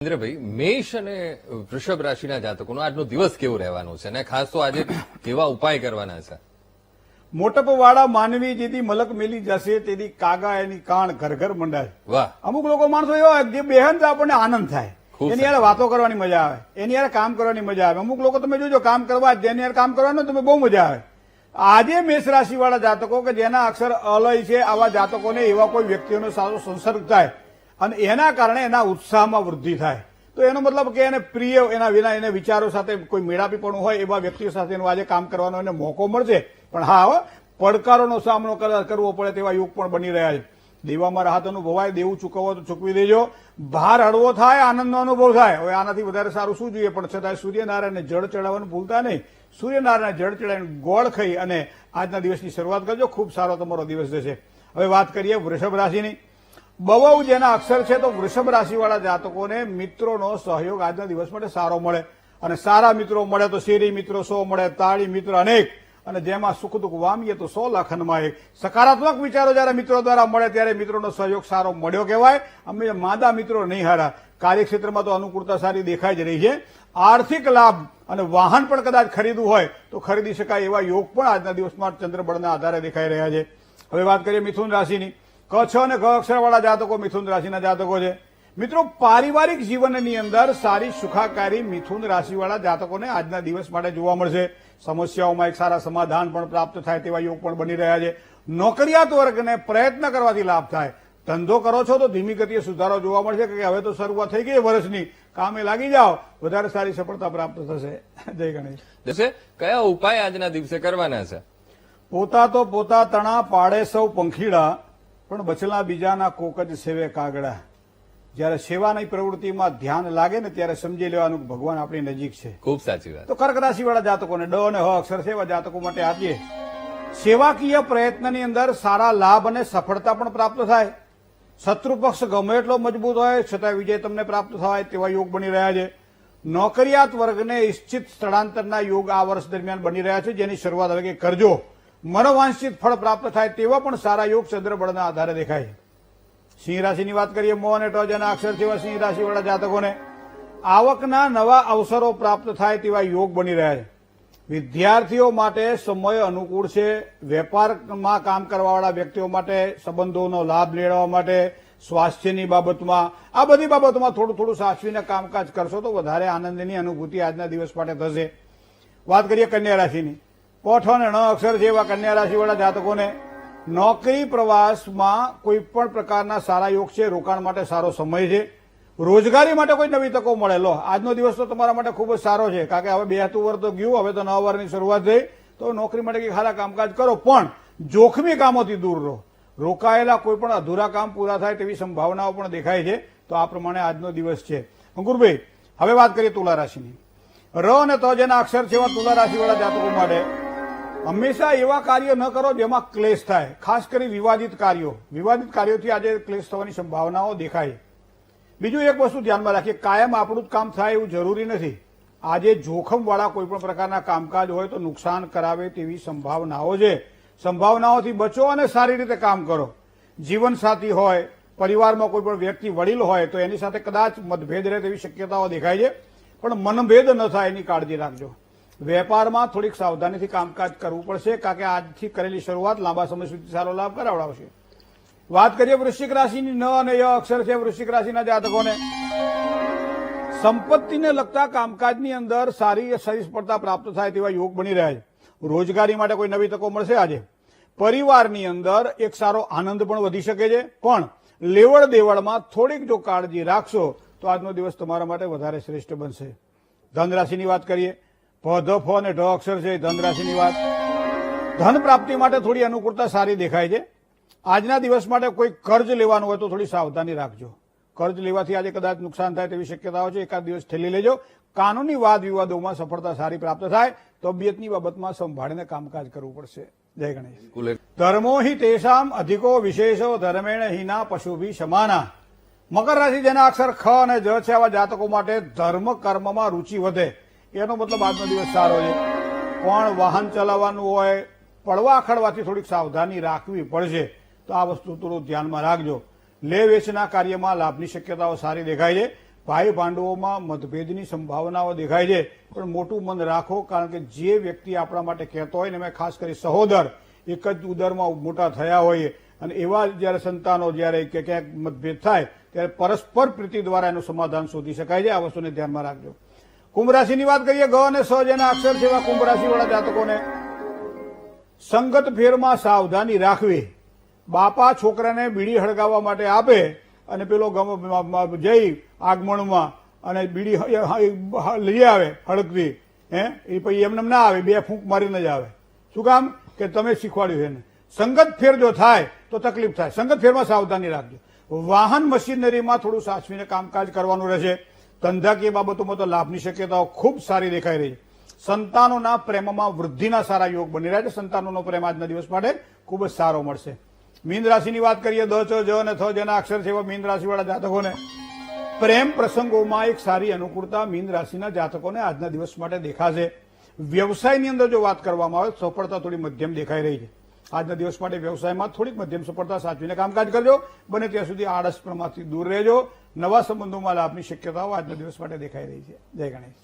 ઇન્દ્રભાઈ, મેષ અને વૃષભ રાશિના જાતકોનો આજનો દિવસ કેવો રહેવાનો છે અને ખાસ તો આજે કેવા ઉપાય કરવાના છે? મોટપવાળા માનવી જેથી મલક મેલી જશે તેથી કાગા એની કાણ ઘર ઘર મંડાય. વાહ, અમુક લોકો માણસો એવા જે બેહન તો આપણને આનંદ થાય, ખૂબ એની યાર વાતો કરવાની મજા આવે, એની યાર કામ કરવાની મજા આવે. અમુક લોકો તમે જોજો કામ કરવા જેની યાર કામ કરવાનું તમે બહુ મજા આવે. આજે મેષ રાશિ વાળા જાતકો કે જેના અક્ષર અલય છે, આવા જાતકોને એવા કોઈ વ્યક્તિઓનો સારો સંસર્ગ થાય અને એના કારણે એના ઉત્સાહમાં વૃદ્ધિ થાય. તો એનો મતલબ કે એને પ્રિય એના વિના એને વિચારો સાથે કોઈ મેળાપીપણું હોય એવા વ્યક્તિઓ સાથે આજે કામ કરવાનો એને મોકો મળશે. પણ હા, પડકારોનો સામનો કરવો પડે તેવા યુગ પણ બની રહ્યા છે. દેવામાં રાહત અનુભવાય, દેવું ચૂકવો તો ચૂકવી દેજો. ભાર હળવો થાય, આનંદનો અનુભવ થાય. હવે આનાથી વધારે સારું શું જોઈએ? પણ છતાં સૂર્યનારાયણને જળ ચડાવવાનું ભૂલતા નહીં. સૂર્યનારાયણ જળ ચડાવીને ગોળ ખાઈ અને આજના દિવસની શરૂઆત કરજો. ખૂબ સારો તમારો દિવસ જશે. હવે વાત કરીએ વૃષભ રાશિની. બહુ જેના અક્ષર છે તો વૃષભ રાશિવાળા જાતકોને મિત્રોનો સહયોગ આજના દિવસ માટે સારો મળે અને સારા મિત્રો મળે તો શેરી મિત્રો 100 મળે, તાળી મિત્ર અનેક, અને જેમાં સુખ દુઃખ વામીએ તો 100 લાખમાં એક. સકારાત્મક વિચારો જયારે મિત્રો દ્વારા મળે ત્યારે મિત્રોનો સહયોગ સારો મળ્યો કહેવાય. અમે માદા મિત્રો નહીં હારા. કાર્યક્ષેત્રમાં તો અનુકૂળતા સારી દેખાઈ જ રહી છે. આર્થિક લાભ અને વાહન પણ કદાચ ખરીદવું હોય તો ખરીદી શકાય એવા યોગ પણ આજના દિવસમાં ચંદ્રબળના આધારે દેખાઈ રહ્યા છે. હવે વાત કરીએ મિથુન રાશિની. ક, છ અને ઘ અક્ષરવાળા જાતકો મિથુન રાશિના જાતકો છે. મિત્રો, પારિવારિક જીવનની અંદર સારી સુખાકારી મિથુન રાશિવાળા જાતકોને આજના દિવસ માટે જોવા મળશે. સમસ્યાઓમાં એક સારા સમાધાન પણ પ્રાપ્ત થાય તેવા યોગ પણ બની રહ્યા છે. નોકરિયાત વર્ગને પ્રયત્ન કરવાથી લાભ થાય. ધંધો કરો છો તો ધીમી ગતિએ સુધારો જોવા મળશે કે હવે તો શરૂઆત થઈ ગઈ વર્ષની, કામે લાગી જાઓ, વધારે સારી સફળતા પ્રાપ્ત થશે. જય ગણેશ. જશે કયા ઉપાય આજના દિવસે કરવાના છે? પોતા તો પોતા તણા પાડે સૌ પંખીડા, પણ બચલા બીજાના કોક જ સેવે કાગડા. જયારે સેવાની પ્રવૃત્તિમાં ધ્યાન લાગે ને ત્યારે સમજી લેવાનું કે ભગવાન આપણી નજીક છે. ખૂબ સાચી વાત. તો કર્ક રાશિવાળા જાતકોને ડ અને હ અક્ષર છે એવા જાતકો માટે આજે સેવાકીય પ્રયત્નની અંદર સારા લાભ અને સફળતા પણ પ્રાપ્ત થાય. શત્રુ પક્ષ ગમે એટલો મજબૂત હોય છતાં વિજય તમને પ્રાપ્ત થાય તેવા યોગ બની રહ્યા છે. નોકરિયાત વર્ગને ઇચ્છિત સ્થળાંતરના યોગ આ વર્ષ દરમિયાન બની રહ્યા છે, જેની શરૂઆત હવે કરજો. મનોવાંછિત ફળ પ્રાપ્ત થાય તેવા પણ સારા યોગ ચંદ્રબળના આધારે દેખાય છે. સિંહ રાશિની વાત કરીએ. મો અને ટ જેના અક્ષર જેવા સિંહ રાશિવાળા જાતકોને આવકના નવા અવસરો પ્રાપ્ત થાય તેવા યોગ બની રહ્યા છે. વિદ્યાર્થીઓ માટે સમય અનુકૂળ છે. વેપારમાં કામ કરવાવાળા વ્યક્તિઓ માટે સંબંધોનો લાભ લેવા માટે, સ્વાસ્થ્યની બાબતમાં, આ બધી બાબતોમાં થોડું થોડું સાચવીને કામકાજ કરશો તો વધારે આનંદની અનુભૂતિ આજના દિવસ માટે થશે. વાત કરીએ કન્યા રાશિની. પોઠ અને ણ અક્ષર જેવા કન્યા રાશિવાળા જાતકોને નોકરી પ્રવાસમાં કોઈ પણ પ્રકારના સારા યોગ છે. રોકાણ માટે સારો સમય છે. રોજગારી માટે કોઈ નવી તકો મળે. લો, આજનો દિવસ તો તમારા માટે ખૂબ જ સારો છે, કારણ કે હવે 2 વર તો ગયું, હવે તો 9 વરની શરૂઆત થઈ. તો નોકરી માટે કંઈક સારા કામકાજ કરો, પણ જોખમી કામોથી દૂર રહો. રોકાયેલા કોઈ પણ અધૂરા કામ પૂરા થાય તેવી સંભાવનાઓ પણ દેખાય છે. તો આ પ્રમાણે આજનો દિવસ છે. અંકુરભાઈ, હવે વાત કરીએ તુલા રાશિની. ર અને ત જેના અક્ષર છે એવા તુલા રાશિવાળા જાતકો માટે હંમેશા એવા કાર્યો ન કરો જેમાં ક્લેશ થાય. ખાસ કરી વિવાદિત કાર્યો. વિવાદિત કાર્યોથી આજે ક્લેશ થવાની સંભાવનાઓ દેખાય. બીજું એક વસ્તુ ધ્યાનમાં રાખીએ, કાયમ આપણું જ કામ થાય એવું જરૂરી નથી. આજે જોખમવાળા કોઈ પણ પ્રકારના કામકાજ હોય તો નુકસાન કરાવે તેવી સંભાવનાઓ છે. સંભાવનાઓથી બચો અને સારી રીતે કામ કરો. જીવનસાથી હોય, પરિવારમાં કોઈ પણ વ્યક્તિ વડીલ હોય તો એની સાથે કદાચ મતભેદ રહે તેવી શક્યતાઓ દેખાય છે, પણ મનભેદ ન થાય એની કાળજી રાખજો. વેપારમાં થોડીક સાવધાનીથી કામકાજ કરવું પડશે, કારણ કે આજથી કરેલી શરૂઆત લાંબા સમય સુધી સારો લાભ કરાવડાવશે. વાત કરીએ વૃશ્ચિક રાશિની. ન અને ય અક્ષર છે વૃશ્ચિક રાશિના જાતકોને સંપત્તિને લગતા કામકાજની અંદર સારી સફળતા પ્રાપ્ત થાય તેવા યોગ બની રહ્યા છે. રોજગારી માટે કોઈ નવી તકો મળશે આજે. પરિવારની અંદર એક સારો આનંદ પણ વધી શકે છે, પણ લેવડ દેવડમાં થોડીક જો કાળજી રાખશો તો આજનો દિવસ તમારા માટે વધારે શ્રેષ્ઠ બનશે. ધન રાશિની વાત કરીએ. પ, ધ, ફ અને ઢ અક્ષર છે ધન રાશિની વાત. ધન પ્રાપ્તિ માટે થોડી અનુકૂળતા સારી દેખાય છે. આજના દિવસ માટે કોઈ કર્જ લેવાનું હોય તો થોડી સાવધાની રાખજો. કર્જ લેવાથી આજે કદાચ નુકસાન થાય તેવી શક્યતાઓ છે. એકાદ દિવસ ઠેલી લેજો. કાનૂની વાદ વિવાદોમાં સફળતા સારી પ્રાપ્ત થાય. તબિયતની બાબતમાં સંભાળીને કામકાજ કરવું પડશે. જય ગણેશ. ધર્મો હિ તેષામ અધિકો વિશેષો ધર્મેણ હિના પશુભી સમાના. મકર રાશિ જેના અક્ષર ખ અને જ છે આવા જાતકો માટે ધર્મ કર્મમાં રૂચિ વધે. એનો મતલબ આજનો દિવસ સારો છે. પણ વાહન ચલાવવાનું હોય, પડવા ખડવાથી થોડીક સાવધાની રાખવી પડશે. તો આ વસ્તુ થોડું ધ્યાનમાં રાખજો. લે વેચના કાર્યમાં લાભની શક્યતાઓ સારી દેખાય છે. ભાઈ ભાંડવોમાં મતભેદની સંભાવનાઓ દેખાય છે, પણ મોટું મન રાખો, કારણ કે જે વ્યક્તિ આપણા માટે કહેતો હોય ને, એમાં ખાસ કરી સહોદર એક જ ઉદરમાં મોટા થયા હોઈએ અને એવા જયારે સંતાનો જયારે ક્યાંક મતભેદ થાય ત્યારે પરસ્પર પ્રીતિ દ્વારા એનું સમાધાન શોધી શકાય છે. આ વસ્તુને ધ્યાનમાં રાખજો. કુંભ રાશિની વાત કરીએ. ગ અને સ જેના અક્ષર છે એવા કુંભ રાશિવાળા જાતકોને સંગત ફેરમાં સાવધાની રાખવી. બાપા છોકરાને બીડી હળગાવવા માટે આપે અને પેલો જઈ આગમણમાં અને બીડી લઈ આવે હળગતી, એ પછી એમને ના આવે, 2 ફૂંક મારીને જ આવે. શું કામ? કે તમે શીખવાડ્યું એને. સંગત ફેર જો થાય તો તકલીફ થાય. સંગત ફેરમાં સાવધાની રાખજો. વાહન મશીનરીમાં થોડું સાચવીને કામકાજ કરવાનું રહેશે. ધંધાકીય બાબતોમાં તો લાભની શક્યતાઓ ખૂબ સારી દેખાઈ રહી છે. સંતાનોના પ્રેમમાં વૃદ્ધિના સારા યોગ બની રહ્યા છે. સંતાનોનો પ્રેમ આજના દિવસ માટે ખૂબ જ સારો મળશે. મીન રાશિની વાત કરીએ. દ, ચ, જ અને થ જેના અક્ષર છે એવા મીન રાશિવાળા જાતકોને પ્રેમ પ્રસંગોમાં એક સારી અનુકૂળતા મીન રાશિના જાતકોને આજના દિવસ માટે દેખાશે. વ્યવસાયની અંદર જો વાત કરવામાં આવે સફળતા થોડી મધ્યમ દેખાઈ રહી છે. આજના દિવસ માટે વ્યવસાયમાં થોડીક મધ્યમ સફળતા સાચવીને કામકાજ કરજો. બને ત્યાં સુધી આળસ પ્રમાણથી દૂર રહેજો. નવા સંબંધોમાં લાભની શક્યતાઓ આજના દિવસ માટે દેખાઈ રહી છે. જય ગણેશ.